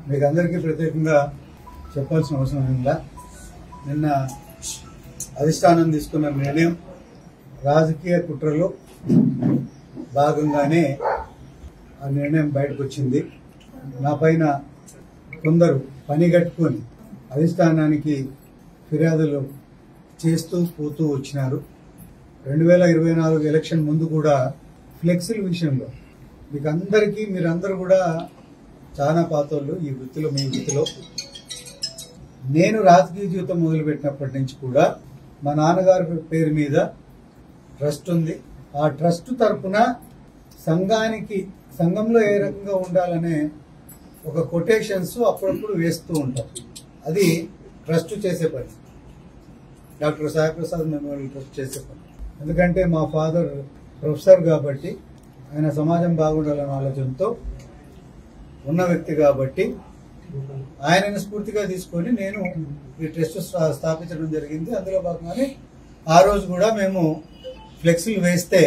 మీకు అందరికీ ప్రత్యేకంగా చెప్పాల్సిన అవసరం ఉందా? నిన్న అధిష్టానం తీసుకున్న నిర్ణయం రాజకీయ కుట్రలో భాగంగానే ఆ నిర్ణయం బయటకు వచ్చింది. నా పైన కొందరు పనిగట్టుకొని అధిష్టానానికి ఫిర్యాదులు చేస్తూ పోతూ వచ్చినారు. 2024 ఎలక్షన్ ముందు కూడా ఫ్లెక్సీల విషయంలో మీకు అందరికీ మీరందరూ కూడా చాలా పాతోళ్ళు ఈ వృత్తిలో. మీ వృత్తిలో నేను రాజకీయ జీవితం మొదలుపెట్టినప్పటి నుంచి కూడా మా నాన్నగారి పేరు మీద ట్రస్ట్ ఉంది. ఆ ట్రస్ట్ తరఫున సంఘంలో ఏ రకంగా ఉండాలనే ఒక కొటేషన్స్ అప్పుడప్పుడు వేస్తూ ఉంటాం. అది ట్రస్ట్ చేసే పని, డాక్టర్ సాయిప్రసాద్ మెమోరియల్ ట్రస్ట్ చేసే పని. ఎందుకంటే మా ఫాదర్ ప్రొఫెసర్ కాబట్టి, ఆయన సమాజం బాగుండాలనే ఆలోచనతో ఉన్న వ్యక్తి కాబట్టి ఆయనను స్ఫూర్తిగా తీసుకొని నేను ఈ ట్రస్ట్ స్థాపించడం జరిగింది. అందులో భాగంగానే ఆ రోజు కూడా మేము ఫ్లెక్సీలు వేస్తే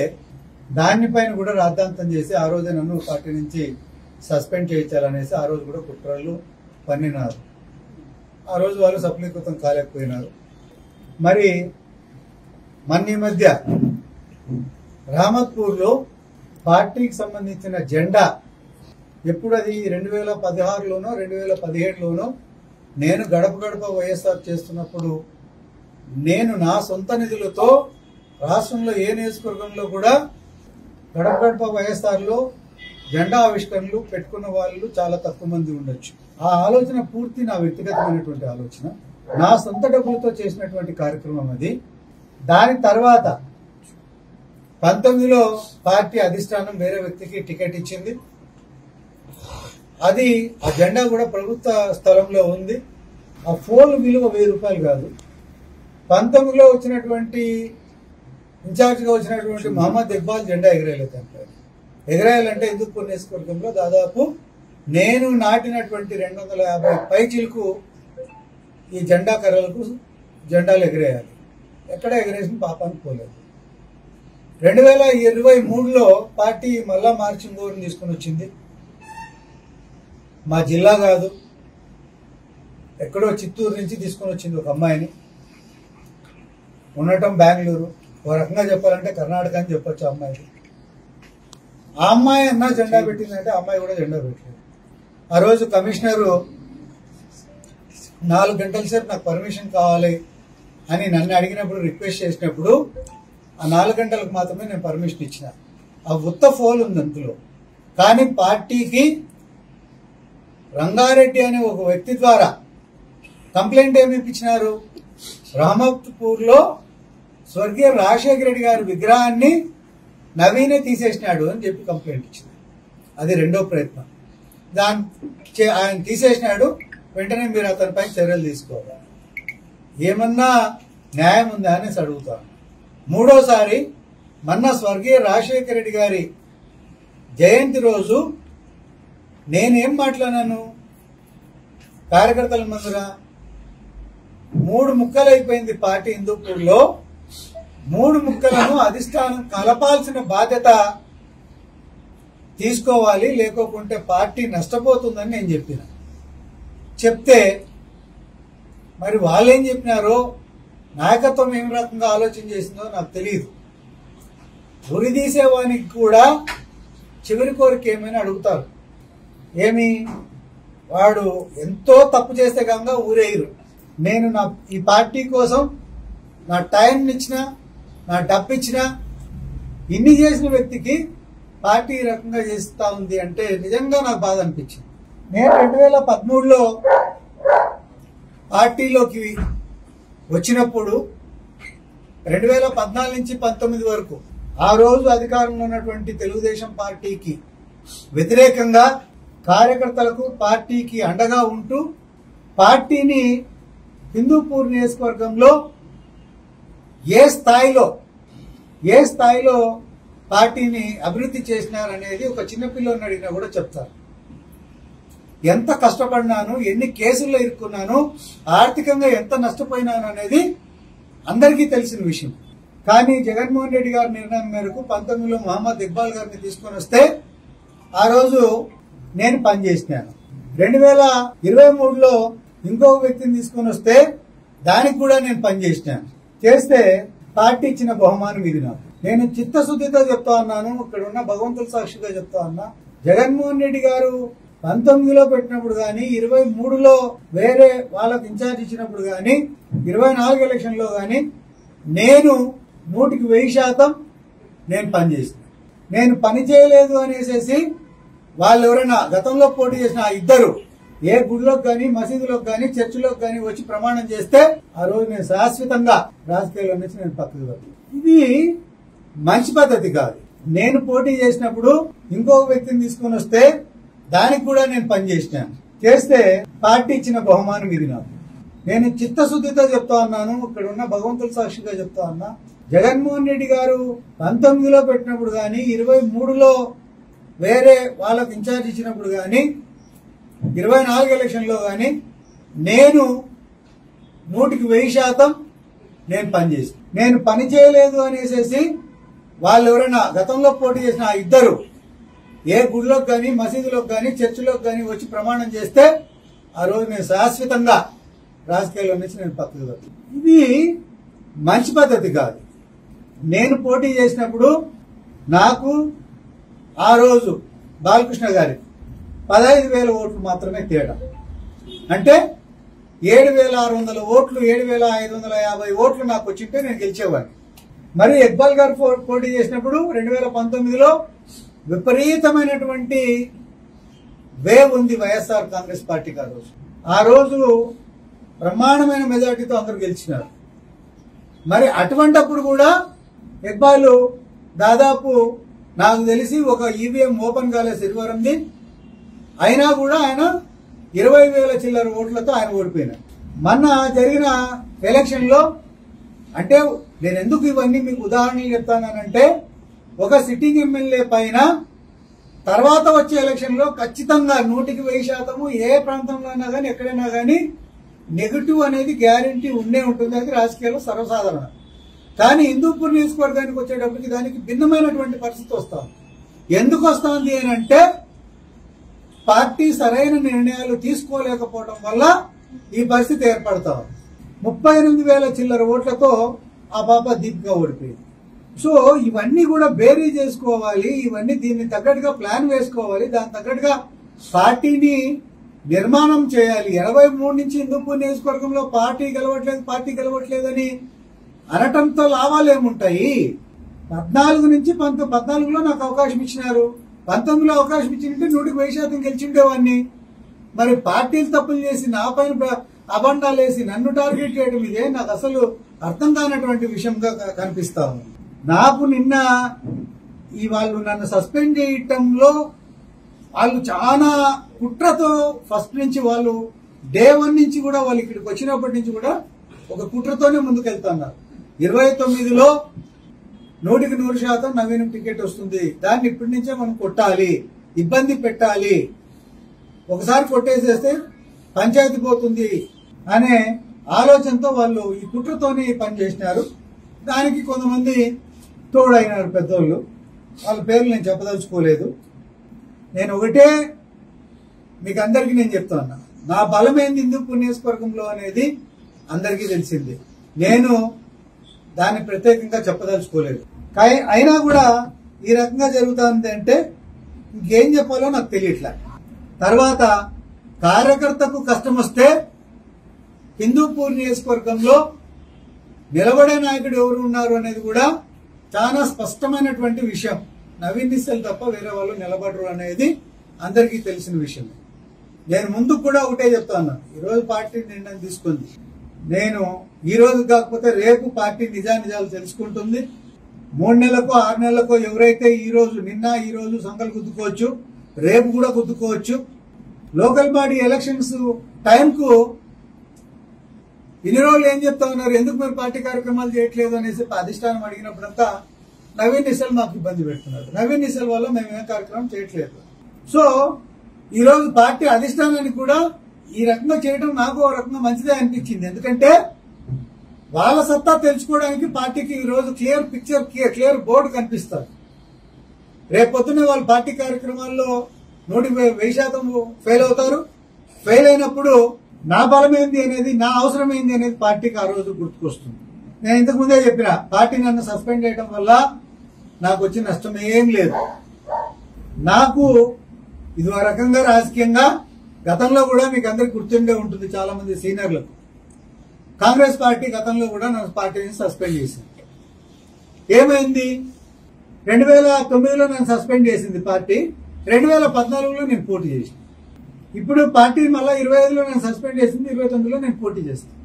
దానిపైన కూడా రాద్ధాంతం చేసి ఆ రోజే నన్ను పార్టీ నుంచి సస్పెండ్ చేయించాలనేసి ఆ రోజు కూడా కుట్రలు పన్నినారు. ఆ రోజు వాళ్ళు సఫలీకృతం కాలేకపోయినారు. మరి ఈ మధ్య రామత్పూర్లో పార్టీకి సంబంధించిన జెండా ఎప్పుడు అది 2016లోనో 2017లోనో నేను గడప గడప వైఎస్ఆర్ చేస్తున్నప్పుడు నేను నా సొంత నిధులతో రాష్ట్రంలో ఏ నియోజకవర్గంలో కూడా గడప గడప వైఎస్ఆర్లో జెండా ఆవిష్కరణలు పెట్టుకున్న వాళ్ళు చాలా తక్కువ మంది ఉండొచ్చు. ఆ ఆలోచన పూర్తి నా వ్యక్తిగతమైనటువంటి ఆలోచన, నా సొంత డబ్బులతో చేసినటువంటి కార్యక్రమం అది. దాని తర్వాత 19లో పార్టీ అధిష్టానం వేరే వ్యక్తికి టికెట్ ఇచ్చింది. అది ఆ జెండా కూడా ప్రభుత్వ స్థలంలో ఉంది. ఆ ఫోన్ విలువ 1000 రూపాయలు కాదు. 19లో వచ్చినటువంటి ఇన్ఛార్జిగా వచ్చినటువంటి మహమ్మద్ ఇక్బాల్ జెండా ఎగరేయలేదు. ఎగరేయాలంటే హిందూపూర్ నియోజకవర్గంలో దాదాపు నేను నాటినటువంటి 250 పైచిలకు ఈ జెండా కర్రలకు జెండాలు ఎగరేయాలి. ఎక్కడ ఎగరేసిన పాపానికి పోలేదు. 2023లో పార్టీ మళ్ళా మార్చింగ్ ఓవర్ని తీసుకుని వచ్చింది. మా జిల్లా కాదు, ఎక్కడో చిత్తూరు నుంచి తీసుకొని వచ్చింది ఒక అమ్మాయిని. ఉండటం బెంగళూరు, ఒక రకంగా చెప్పాలంటే కర్ణాటక అని చెప్పొచ్చు. అమ్మాయికి ఆ అమ్మాయి అన్నా జెండా పెట్టిందంటే ఆ అమ్మాయి కూడా జెండా పెట్టలేదు. ఆ రోజు కమిషనరు 4 గంటల సేపు నాకు పర్మిషన్ కావాలి అని నన్ను అడిగినప్పుడు, రిక్వెస్ట్ చేసినప్పుడు ఆ 4 గంటలకు మాత్రమే నేను పర్మిషన్ ఇచ్చిన. ఆ ఉత్త ఫోన్ ఉంది అందులో. కానీ పార్టీకి రంగారెడ్డి అనే ఒక వ్యక్తి ద్వారా కంప్లైంట్ ఏమి ఇప్పించినారు? రామత్పూర్లో స్వర్గీయ రాజశేఖర రెడ్డి గారి విగ్రహాన్ని నవీనే తీసేసినాడు అని చెప్పి కంప్లైంట్ ఇచ్చింది. అది రెండో ప్రయత్నం. ఆయన తీసేసినాడు, వెంటనే మీరు అతనిపై చర్యలు తీసుకోవాలి. ఏమన్నా న్యాయం ఉందా అనేసి అడుగుతాను. మూడోసారి మొన్న స్వర్గీయ రాజశేఖర రెడ్డి గారి జయంతి రోజు నేనేం మాట్లాడాను? కార్యకర్తల ముందర 3 ముక్కలు అయిపోయింది పార్టీ హిందూపూర్లో. 3 ముక్కలను అధిష్టానం కలపాల్సిన బాధ్యత తీసుకోవాలి, లేకోకుంటే పార్టీ నష్టపోతుందని నేను చెప్పిన. చెప్తే మరి వాళ్ళేం చెప్పినారో, నాయకత్వం ఏం రకంగా ఆలోచన చేసిందో నాకు తెలియదు. ఉరి తీసేవానికి కూడా చివరి కోరిక ఏమైనా అడుగుతారు. ఏమి, వాడు ఎంతో తప్పు చేస్తే కనుక ఊరేయరు. నేను ఈ పార్టీ కోసం నా టైం ఇచ్చిన, నా డబ్బు ఇచ్చిన, ఇన్ని చేసిన వ్యక్తికి పార్టీ ఈ రకంగా చేస్తా ఉంది అంటే నిజంగా నాకు బాధ అనిపించింది. నేను 2013లో పార్టీలోకి వచ్చినప్పుడు 2014 నుంచి 19 వరకు ఆ రోజు అధికారంలో ఉన్నటువంటి తెలుగుదేశం పార్టీకి వ్యతిరేకంగా కార్యకర్తలకు, పార్టీకి అండగా ఉంటూ పార్టీని హిందూపూర్ నియోజకవర్గంలో ఏ స్థాయిలో పార్టీని అభివృద్ధి చేసినారనేది ఒక చిన్నపిల్లని అడిగినా కూడా చెప్తారు. ఎంత కష్టపడినాను, ఎన్ని కేసుల్లో ఇరుక్కున్నాను, ఆర్థికంగా ఎంత నష్టపోయినాను అనేది అందరికీ తెలిసిన విషయం. కానీ జగన్మోహన్ రెడ్డి గారి నిర్ణయం మేరకు 19లో మహమ్మద్ ఇక్బాల్ గారిని తీసుకొని వస్తే ఆ రోజు నేను పనిచేసినాను. 2023లో ఇంకొక వ్యక్తిని తీసుకొని వస్తే దానికి కూడా నేను పనిచేసినాను. చేస్తే పార్టీ ఇచ్చిన బహుమానం ఇది. నాకు నేను చిత్తశుద్ధితో చెప్తా ఉన్నాను, ఇక్కడ ఉన్న భగవంతుల సాక్షిగా చెప్తా ఉన్నా. జగన్మోహన్ రెడ్డి గారు 19లో పెట్టినప్పుడు గాని, 23లో వేరే వాళ్ళకి ఇన్ఛార్జ్ ఇచ్చినప్పుడు గాని, 24 ఎలక్షన్ లో గాని నేను 100% నేను పనిచేసిన. నేను పని చేయలేదు అనేసి వాళ్ళు ఎవరైనా గతంలో పోటీ చేసిన ఆ ఇద్దరు ఏ గుడిలోకి గాని, మసీదులోకి గాని, చర్చిలోకి గాని వచ్చి ప్రమాణం చేస్తే ఆ రోజు నేను శాశ్వతంగా రాజకీయాల్లో నుంచి నేను పక్కకు వెళ్తాను. ఇది మంచి పద్ధతి కాదు. నేను పోటీ చేసినప్పుడు ఇంకొక వ్యక్తిని తీసుకొని వస్తే దానికి కూడా నేను పనిచేసినాను. చేస్తే పార్టీ ఇచ్చిన బహుమానం ఇది. నాకు నేను చిత్తశుద్ధితో చెప్తా ఉన్నాను, ఇక్కడ ఉన్న భగవంతుల సాక్షిగా చెప్తా ఉన్నా. జగన్మోహన్ రెడ్డి గారు 19లో పెట్టినప్పుడు గాని, 23లో వేరే వాళ్ళకి ఇన్ఛార్జ్ ఇచ్చినప్పుడు గాని, 24 ఎలక్షన్ లో గాని నేను 100% నేను పనిచేసిన. నేను పని చేయలేదు అనేసి వాళ్ళు ఎవరైనా గతంలో పోటీ చేసిన ఆ ఇద్దరు ఏ గుడిలోకి గాని, మసీదులోకి గాని, చర్చిలోకి గాని వచ్చి ప్రమాణం చేస్తే ఆ రోజు నేను శాశ్వతంగా రాజకీయాల్లో నుంచి నేను పక్కకు వెళ్తాను. ఇది మంచి పద్ధతి కాదు. నేను పోటీ చేసినప్పుడు నాకు ఆ రోజు బాలకృష్ణ గారికి 15,000 ఓట్లు మాత్రమే తేడా. అంటే 7,600 ఓట్లు, 7,550 ఓట్లు నాకు వచ్చింటే నేను గెలిచేవాడిని. మరి ఇక్బాల్ గారు పోటీ చేసినప్పుడు 2019లో విపరీతమైనటువంటి వేవ్ ఉంది వైఎస్ఆర్ కాంగ్రెస్ పార్టీకి. ఆ రోజు బ్రహ్మాండమైన మెజార్టీతో అందరూ గెలిచినారు. మరి అటువంటప్పుడు కూడా ఇక్బాల్ దాదాపు నాకు తెలిసి ఒక ఈవీఎం ఓపెన్ కాలేదు శనివారంది, అయినా కూడా ఆయన 20,000 చిల్లర ఓట్లతో ఆయన ఓడిపోయినారు. మొన్న జరిగిన ఎలక్షన్ లో, అంటే నేను ఎందుకు ఇవన్నీ మీకు ఉదాహరణలు చెప్తానంటే, ఒక సిట్టింగ్ ఎమ్మెల్యే పైన తర్వాత వచ్చే ఎలక్షన్ లో ఖచ్చితంగా 100% ఏ ప్రాంతంలో అయినా కానీ, ఎక్కడైనా కానీ నెగటివ్ అనేది గ్యారంటీ ఉండే ఉంటుంది. అది రాజకీయాల్లో సర్వసాధారణం. కానీ హిందూపూర్ నియోజకవర్గానికి వచ్చేటప్పటికి దానికి భిన్నమైనటువంటి పరిస్థితి వస్తుంది. ఎందుకు వస్తుంది అని అంటే, పార్టీ సరైన నిర్ణయాలు తీసుకోలేకపోవడం వల్ల ఈ పరిస్థితి ఏర్పడతా ఉంది. 38,000 చిల్లర ఓట్లతో ఆ పాప దీపిక ఓడిపోయింది. సో ఇవన్నీ కూడా బేరీ చేసుకోవాలి, ఇవన్నీ దీన్ని తగ్గట్టుగా ప్లాన్ వేసుకోవాలి, దాని తగ్గట్టుగా పార్టీని నిర్మాణం చేయాలి. 23 నుంచి హిందూపూర్ నియోజకవర్గంలో పార్టీ గెలవట్లేదని అనటంతో లాభాలు ఏముంటాయి? 14 నుంచి 14లో నాకు అవకాశం ఇచ్చినారు, 19లో అవకాశం ఇచ్చింటే 100% గెలిచిండేవాడిని. మరి పార్టీలు తప్పులు చేసి నా పైన అబండాలు వేసి నన్ను టార్గెట్ చేయడం ఇదే నాకు అసలు అర్థం కానటువంటి విషయంగా కనిపిస్తా ఉంది. నాకు నిన్న వాళ్ళు నన్ను సస్పెండ్ చేయటంలో వాళ్ళు చాలా కుట్రతో ఫస్ట్ నుంచి, వాళ్ళు డే 1 నుంచి కూడా, వాళ్ళు ఇక్కడికి వచ్చినప్పటి నుంచి కూడా ఒక కుట్రతోనే ముందుకెళ్తున్నారు. 29లో 100% నవీనం టికెట్ వస్తుంది, దాన్ని ఇప్పటి నుంచే మనం కొట్టాలి, ఇబ్బంది పెట్టాలి, ఒకసారి కొట్టేసేస్తే పంచాయతీ పోతుంది అనే ఆలోచనతో వాళ్ళు ఈ కుట్రతోనే పనిచేసినారు. దానికి కొంతమంది తోడైనారు పెద్దోళ్ళు, వాళ్ళ పేర్లు నేను చెప్పదలుచుకోలేదు. నేను ఒకటే మీకు అందరికీ నేను చెప్తా ఉన్నా, నా బలమైంది హిందూపూర్ నియోజకవర్గంలో అనేది అందరికీ తెలిసింది. నేను దాన్ని ప్రత్యేకంగా చెప్పదలుచుకోలేదు. అయినా కూడా ఈ రకంగా జరుగుతుంది అంటే ఇంకేం చెప్పాలో నాకు తెలియట్లే. తర్వాత కార్యకర్తకు కష్టం వస్తే హిందూపూర్ నియోజకవర్గంలో నిలబడే నాయకుడు ఎవరు ఉన్నారు అనేది కూడా చాలా స్పష్టమైనటువంటి విషయం. నవీన్ నిశ్చల్ తప్ప వేరే వాళ్ళు నిలబడరు అనేది అందరికీ తెలిసిన విషయం. నేను ముందుకు కూడా ఒకటే చెప్తాను, ఈరోజు పార్టీ నిర్ణయం తీసుకుంది. నేను ఈ రోజు కాకపోతే రేపు పార్టీ నిజానిజాలు తెలుసుకుంటుంది. 3 నెలలకో 6 నెలలకో ఎవరైతే ఈ రోజు సంకలు గుద్దుకోవచ్చు, రేపు కూడా గుద్దుకోవచ్చు. లోకల్ బాడీ ఎలక్షన్స్ టైంకు ఇన్ని రోజులు ఏం చెప్తా ఉన్నారు, ఎందుకు మీరు పార్టీ కార్యక్రమాలు చేయట్లేదు అనేసి అధిష్టానం అడిగినప్పుడంతా నవీన్ నిశ్చల్ మాకు ఇబ్బంది పెడుతున్నారు, నవీన్ నిశ్చల్ వల్ల మేము ఏ కార్యక్రమం చేయట్లేదు. సో ఈ రోజు పార్టీ అధిష్టానానికి కూడా ఈ రకంగా చేయడం నాకు ఒక రకంగా మంచిదే అనిపించింది. ఎందుకంటే వాళ్ళ సత్తా తెలుసుకోవడానికి పార్టీకి ఈ రోజు క్లియర్ పిక్చర్, క్లియర్ బోర్డు కనిపిస్తారు. రేపు పొద్దున్నే వాళ్ళు పార్టీ కార్యక్రమాల్లో 100% ఫెయిల్ అవుతారు, ఫెయిల్ అయినప్పుడు నా బలం ఏంది అనేది, నా అవసరం ఏంది అనేది పార్టీకి ఆ రోజు గుర్తుకొస్తుంది. నేను ఇంతకు ముందే చెప్పిన, పార్టీ నన్ను సస్పెండ్ చేయడం వల్ల నాకు వచ్చిన నష్టం ఏం లేదు. నాకు ఇది ఒక రకంగా రాజకీయంగా గతంలో కూడా మీకు అందరికి గుర్తుండే ఉంటుంది, చాలా మంది సీనియర్లకు. కాంగ్రెస్ పార్టీ గతంలో కూడా నన్ను పార్టీని సస్పెండ్ చేసింది. ఏమైంది? 2009లో నన్ను సస్పెండ్ చేసింది పార్టీ, 2014లో నేను పోటీ చేసిన. ఇప్పుడు పార్టీ మళ్ళీ 25లో నన్ను సస్పెండ్ చేసింది, 29లో నేను పోటీ చేస్తాను.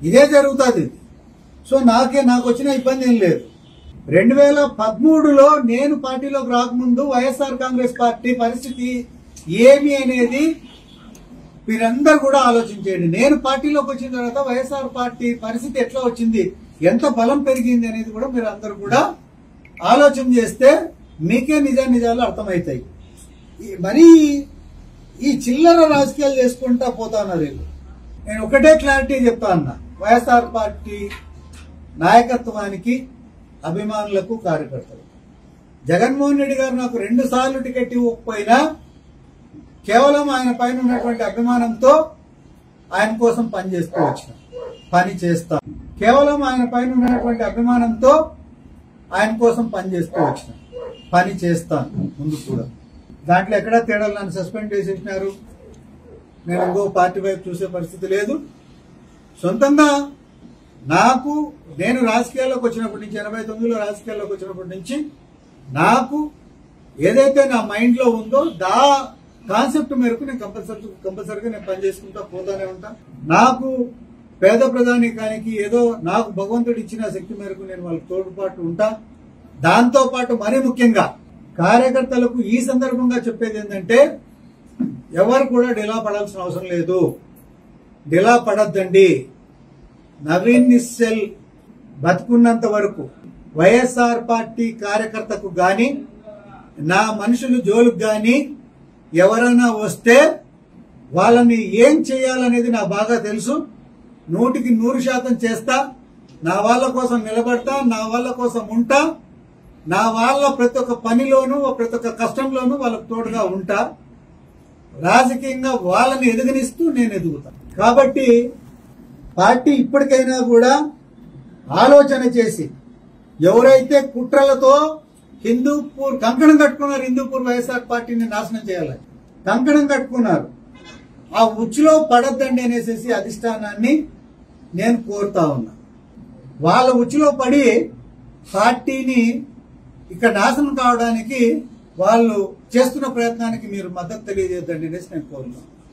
ఇదే జరుగుతుంది. సో నాకు వచ్చిన ఇబ్బంది ఏం లేదు. 2013లో నేను పార్టీలోకి రాకముందు వైఎస్ఆర్ కాంగ్రెస్ పార్టీ పరిస్థితి ఏమి అనేది మీరందరూ కూడా ఆలోచించండి. నేను పార్టీలోకి వచ్చిన తర్వాత వైఎస్ఆర్ పార్టీ పరిస్థితి ఎట్లా వచ్చింది, ఎంత బలం పెరిగింది అనేది కూడా మీరు అందరూ కూడా ఆలోచన చేస్తే మీకే నిజాలు అర్థమవుతాయి. మరి ఈ చిల్లర రాజకీయాలు చేసుకుంటా పోతా ఉన్నారు వీళ్ళు. నేను ఒకటే క్లారిటీ చెప్తా ఉన్నా, వైఎస్ఆర్ పార్టీ నాయకత్వానికి, అభిమానులకు, కార్యకర్తలకు, జగన్మోహన్ రెడ్డి గారు నాకు 2 సార్లు టికెట్ ఇవ్వకపోయినా కేవలం ఆయన పైన ఉన్నటువంటి అభిమానంతో ఆయన కోసం పనిచేస్తూ వచ్చిన, పని చేస్తాను. కేవలం ఆయన పైన ఉన్నటువంటి అభిమానంతో ఆయన కోసం పనిచేస్తూ వచ్చిన, పని చేస్తాను ముందు కూడా. దాంట్లో ఎక్కడా తేడాలు. నన్ను సస్పెండ్ చేసేసినారు, నేను ఇంకో పార్టీ వైపు చూసే పరిస్థితి లేదు. సొంతంగా నేను రాజకీయాల్లోకి వచ్చినప్పటి నుంచి, 89లో రాజకీయాల్లోకి వచ్చినప్పటి నుంచి నాకు ఏదైతే నా మైండ్ లో ఉందో కాన్సెప్ట్ మేరకు నేను కంపల్సరీగా నేను పనిచేసుకుంటా పోతానే ఉంటా. నాకు పేద ప్రజానీకానికి ఏదో నాకు భగవంతుడు ఇచ్చిన శక్తి మేరకు నేను వాళ్ళకి తోడ్పాటు ఉంటా. దాంతో పాటు మరీ ముఖ్యంగా కార్యకర్తలకు ఈ సందర్భంగా చెప్పేది ఏంటంటే, ఎవరు కూడా డిలా పడాల్సిన అవసరం లేదు. డిలా పడద్దండి. నవీన్ నిశ్చల్ బతుకున్నంత వరకు వైఎస్ఆర్ పార్టీ కార్యకర్తకు గాని, నా మనుషులు జోలుకు గాని ఎవరైనా వస్తే వాళ్ళని ఏం చేయాలనేది నాకు బాగా తెలుసు. 100కి 100% చేస్తా. నా వాళ్ళ కోసం నిలబడతా, నా వాళ్ళ కోసం ఉంటా, నా వాళ్ళ ప్రతి ఒక్క పనిలోనూ, ప్రతి ఒక్క కష్టంలోనూ వాళ్ళకు తోడుగా ఉంటా. రాజకీయంగా వాళ్ళని ఎదగనిస్తూ నేను ఎదుగుతా. కాబట్టి పార్టీ ఇప్పటికైనా కూడా ఆలోచన చేసి, ఎవరైతే కుట్రలతో హిందూపూర్ కంకణం కట్టుకున్నారు, హిందూపూర్ వైఎస్ఆర్ పార్టీని నాశనం చేయాలని కంకణం కట్టుకున్నారు, ఆ ఉచ్చులో పడద్దండి అనేసి అధిష్టానాన్ని నేను కోరుతా ఉన్నా. వాళ్ళ ఉచ్చులో పడి పార్టీని ఇక్కడ నాశనం కావడానికి వాళ్ళు చేస్తున్న ప్రయత్నానికి మీరు మద్దతు తెలియజేద్దండి అనేసి నేను కోరుతాను.